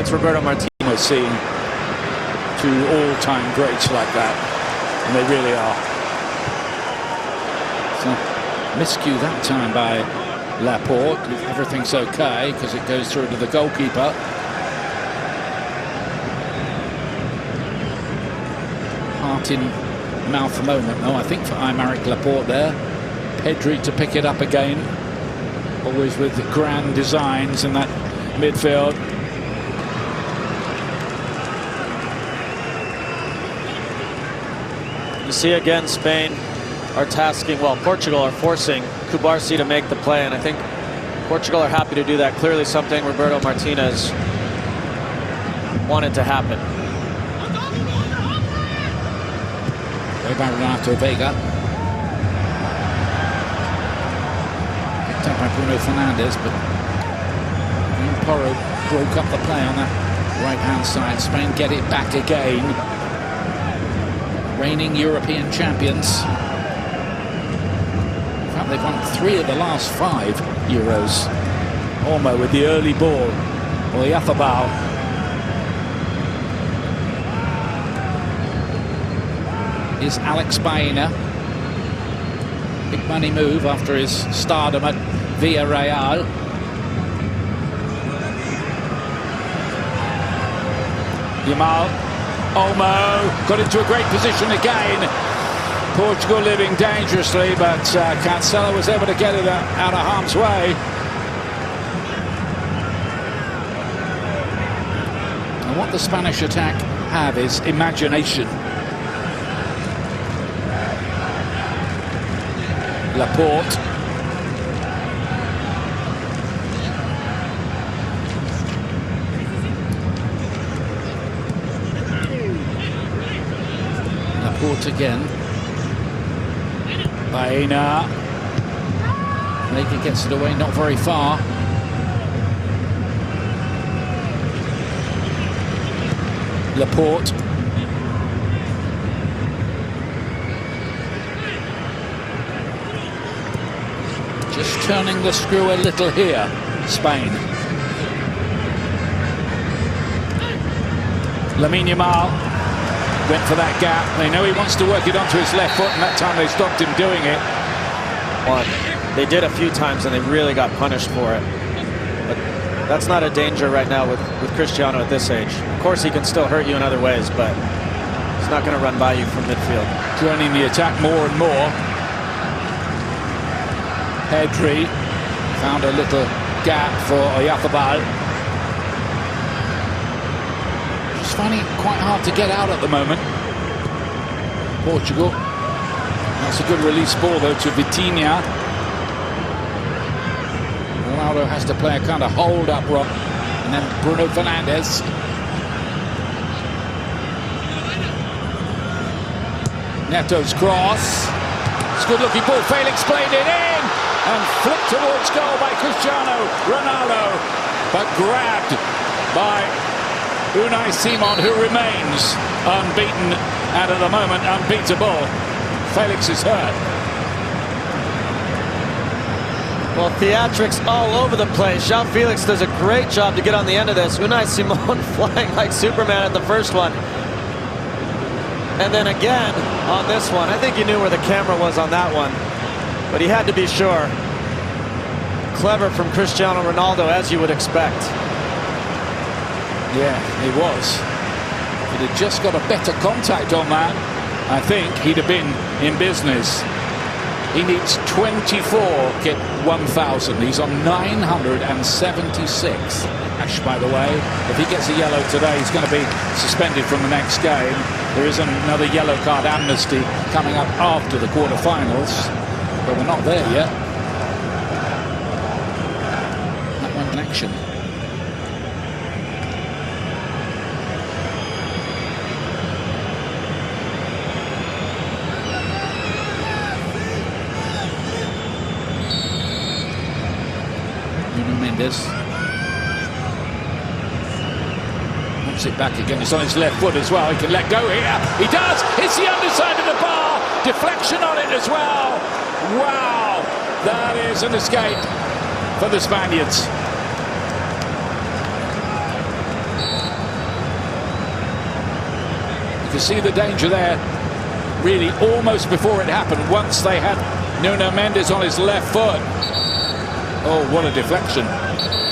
It's Roberto Martinez. We're seeing two all-time greats like that, and they really are. So, miscue that time by Laporte. Everything's okay because it goes through to the goalkeeper. Heart in mouth moment, though, I think, for Aymeric Laporte there. Pedri to pick it up again. Always with the grand designs in that midfield. You see again, Spain are tasking, well, Portugal are forcing Cubarsí to make the play, and I think Portugal are happy to do that. Clearly something Roberto Martinez wanted to happen. Way by Renato Vega. Picked up by Bruno Fernandes, but Porro broke up the play on that right-hand side. Spain get it back again. Reigning European champions. In fact, they've won 3 of the last 5 Euros. Olmo with the early ball. Oyarzabal. Is Alex Baena. Big money move after his stardom at Villarreal. Yamal. Olmo got into a great position again. Portugal living dangerously, but Cancelo was able to get it out of harm's way. And what the Spanish attack have is imagination. Laporte. Laporte again. Baena. Vega gets it away, not very far. Laporte. Just turning the screw a little here, Spain. Lamine Yamal went for that gap. They know he wants to work it onto his left foot, and that time they stopped him doing it. Well, they did a few times, and they really got punished for it. But that's not a danger right now with Cristiano at this age. Of course, he can still hurt you in other ways, but he's not going to run by you from midfield. Joining the attack more and more. Pedri found a little gap for Oyarzabal. Just finding it quite hard to get out at the moment. Portugal. That's a good release ball though to Vitinha. Rolando has to play a kind of hold-up rock. And then Bruno Fernandes. Neto's cross. It's a good-looking ball. Felix played it in. And flipped towards goal by Cristiano Ronaldo, but grabbed by Unai Simon, who remains unbeaten and at the moment unbeatable. Felix is hurt. Well, theatrics all over the place. João Felix does a great job to get on the end of this. Unai Simon flying like Superman at the first one. And then again on this one. I think he knew where the camera was on that one, but he had to be sure. Clever from Cristiano Ronaldo, as you would expect. Yeah, he was. If he'd just got a better contact on that, I think he'd have been in business. He needs 24, get 1,000. He's on 976. Ash, by the way, if he gets a yellow today, he's going to be suspended from the next game. There is another yellow card amnesty coming up after the quarterfinals, but we're not there yet. That one in action. Nuno Mendes. It back again. It's on his left foot as well. He can let go here. He does. It's the underside of the bar. Deflection on it as well. Wow. That is an escape for the Spaniards. You can see the danger there, really almost before it happened, once they had Nuno Mendes on his left foot. Oh, what a deflection.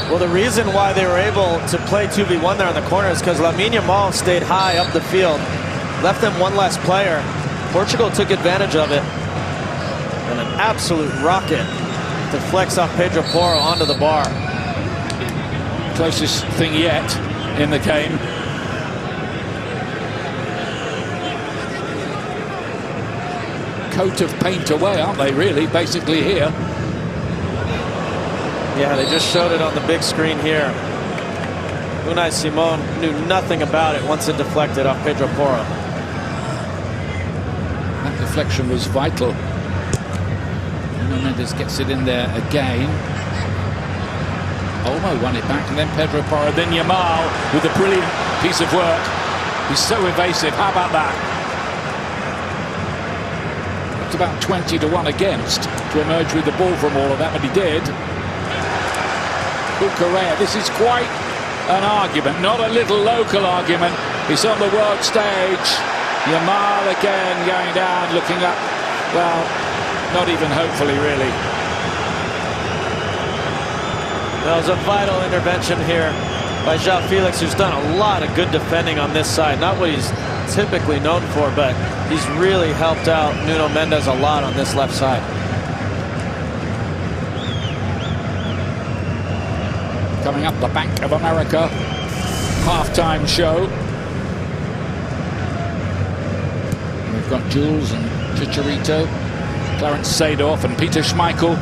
Well, the reason why they were able to play 2v1 there in the corner is because Lamine Yamal stayed high up the field, left them one less player. Portugal took advantage of it, and an absolute rocket deflects off Pedro Porro onto the bar. Closest thing yet in the game. Coat of paint away, aren't they, really, basically here? Yeah, they just showed it on the big screen here. Unai Simon knew nothing about it once it deflected off Pedro Porro. That deflection was vital. Nuno Mendes gets it in there again. Olmo won it back, and then Pedro Porro, then Yamal with a brilliant piece of work. He's so evasive. How about that? It's about 20-1 against to emerge with the ball from all of that, but he did. Correa, this is quite an argument, not a little local argument. He's on the world stage. Yamal again going down, looking up. Well, not even hopefully, really. That was a vital intervention here by João Felix, who's done a lot of good defending on this side. Not what he's typically known for, but he's really helped out Nuno Mendes a lot on this left side. Coming up, the Bank of America halftime show. We've got Jules and Chicharito, Clarence Seedorf and Peter Schmeichel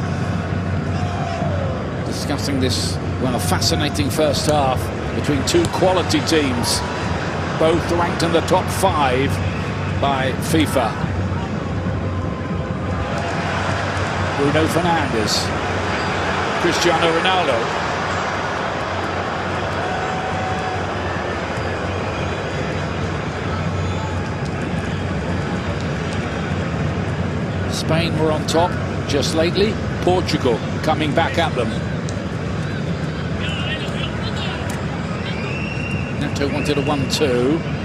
discussing this, well, fascinating first half between two quality teams, both ranked in the top 5 by FIFA. Bruno Fernandes, Cristiano Ronaldo. Spain were on top just lately. Portugal coming back at them. Neto wanted a 1-2.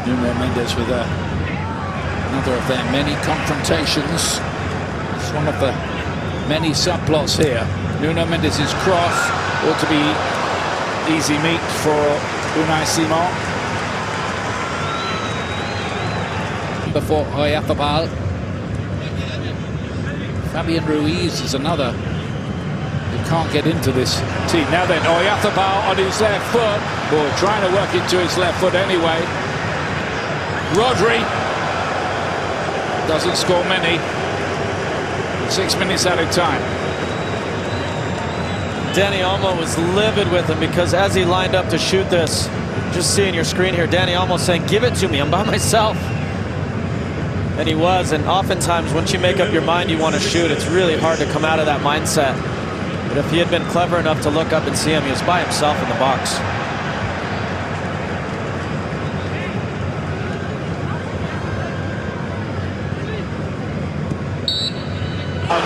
Nuno Mendes with another of their many confrontations. It's one of the many subplots here. Nuno Mendes' cross ought to be easy meat for Unai Simon. Before Oyarzabal. Fabian Ruiz is another who can't get into this team. Now then, Oyarzabal on his left foot, or trying to work it to his left foot anyway. Rodri doesn't score many. 6 minutes out of time. Dani Olmo was livid with him because as he lined up to shoot this, just seeing your screen here, Dani Olmo saying, "Give it to me, I'm by myself." And he was, and oftentimes once you make up your mind you want to shoot, it's really hard to come out of that mindset. But if he had been clever enough to look up and see him, he was by himself in the box.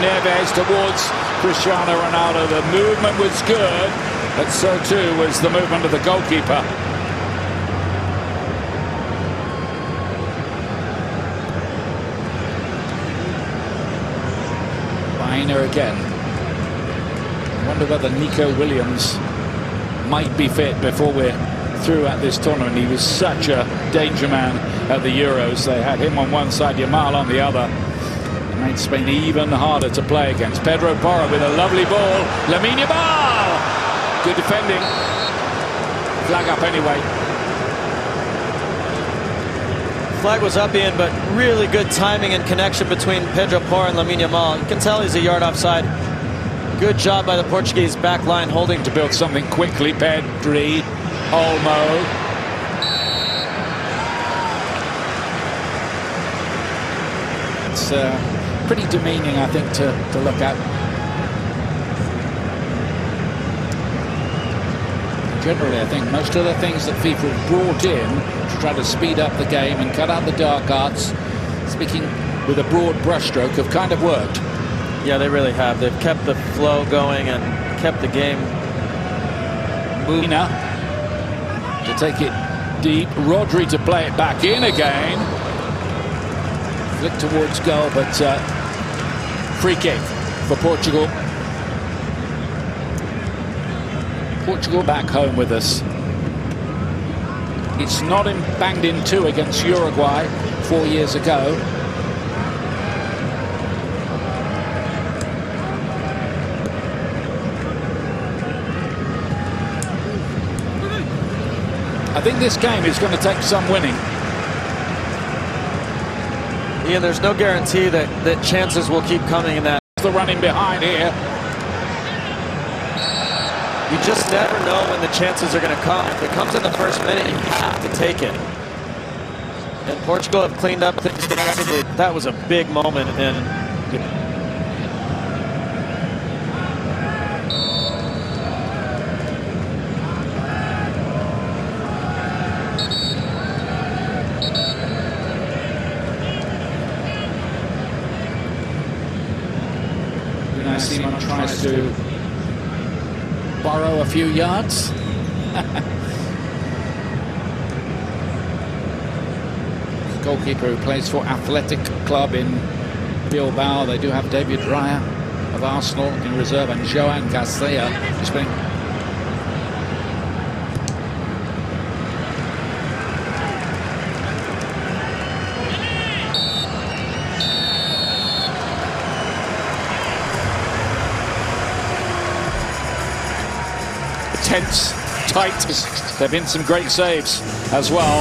Neves towards Cristiano Ronaldo. The movement was good, but so too was the movement of the goalkeeper. Baena again. I wonder whether Nico Williams might be fit before we're through at this tournament. He was such a danger man at the Euros. They had him on one side, Yamal on the other. Made Spain even harder to play against. Pedro Porro with a lovely ball. Lamine Yamal! Good defending. Flag up anyway. Flag was up, Ian, but really good timing and connection between Pedro Porro and Lamine Yamal. You can tell he's a yard offside. Good job by the Portuguese back line holding to build something quickly. Pedri, Olmo. It's pretty demeaning, I think, to look at. Generally, I think most of the things that FIFA have brought in to try to speed up the game and cut out the dark arts, speaking with a broad brushstroke, have kind of worked. Yeah, they really have. They've kept the flow going and kept the game moving. To take it deep, Rodri to play it back in again. Flick towards goal, but free kick for Portugal. Portugal back home with us. It's not banged in 2 against Uruguay 4 years ago. I think this game is going to take some winning. Ian, there's no guarantee that chances will keep coming in that. The running behind here. You just never know when the chances are going to come. If it comes in the first minute, you have to take it. And Portugal have cleaned up things defensively. That was a big moment. And Simon tries to borrow a few yards. Goalkeeper who plays for Athletic Club in Bilbao. They do have David Raya of Arsenal in reserve, and Joan Castella is playing. Tense, tight. There have been some great saves as well.